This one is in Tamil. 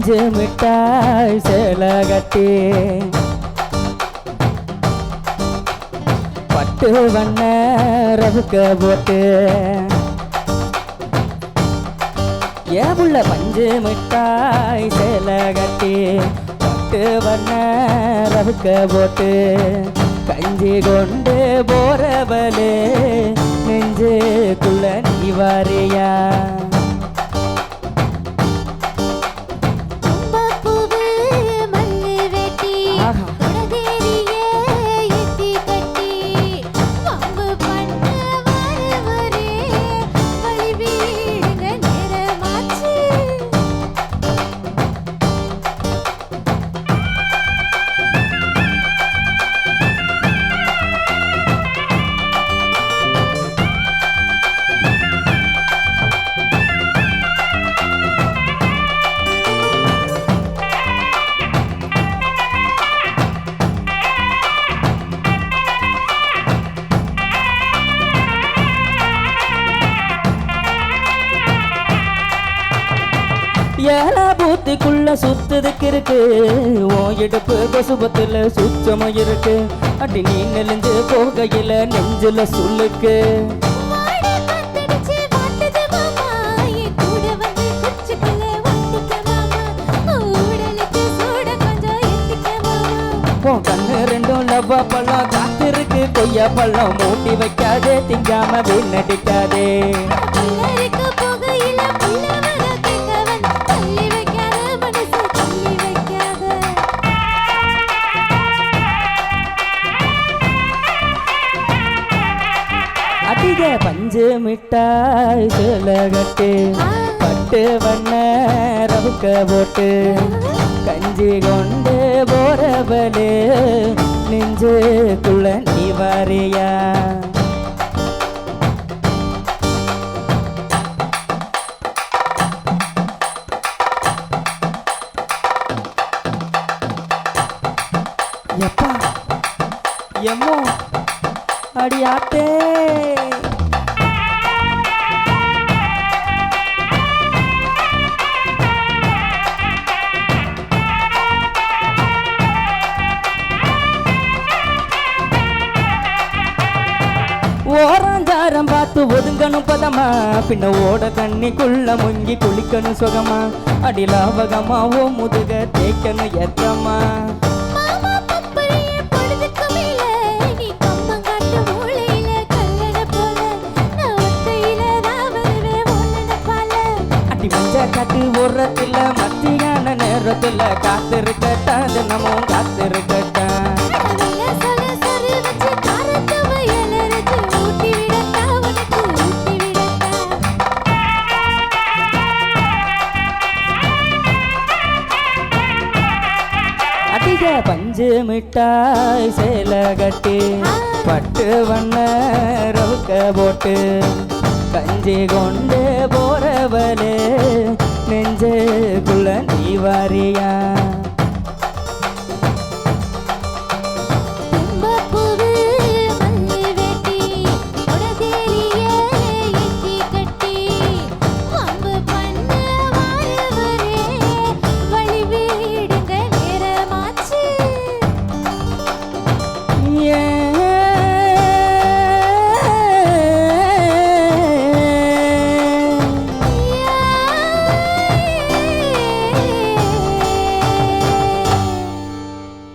பஞ்சு மிட்டாய் சேலை கட்டி பட்டு வண்ண ரவுக்க போட்டு ஏவுள்ள பஞ்சு மிட்டாய் சேலை கட்டி பட்டு வண்ண ரவுக்க போட்டு கஞ்சி கொண்டு போறவளே நெஞ்சுக்குள்ள நீ வாரியா ஏழா பூத்திக்குள்ள சுத்துதுக்கு இருக்கு ஓ இடுப்பு கொசுபத்துல சுத்தமும் இருக்கு அடி நீ நெலிஞ்சு போகையில நெஞ்சுல சொல்லுக்கு கண்ணு ரெண்டும் லவ்வா பழம் காத்திருக்கு கொய்யா பழம் மூட்டி வைக்காதே திங்காம வீணடிக்காதே அதிக பஞ்சு மிட்டாய் சேலை கட்டி பட்டு வண்ண ரவுக்க போட்டு கஞ்சி கொண்டு போறவளே நெஞ்சுக்குள்ள நீ வாரியா எப்பா எம்மோ அடியாத்தே ஓராஞ்சாரம் பார்த்து ஒதுங்கணும் பதமா பின்ன ஓட தண்ணிக்குள்ள முங்கி குளிக்கணும் சுகமா அடிலாவகமா ஓ முதுக தேய்க்கணும் எத்தமா காட்டு ஓரத்துல மத்தியான நேரத்துல காத்திருக்கட்டா தினமும் காத்திருக்கட்டா அதிக பஞ்சு மிட்டாய் சேலை கட்டி பட்டு வண்ண ரவுக்க போட்டு கஞ்சி கொண்டு போறவளே நெஞ்சுக்குள்ள நீ வாரியா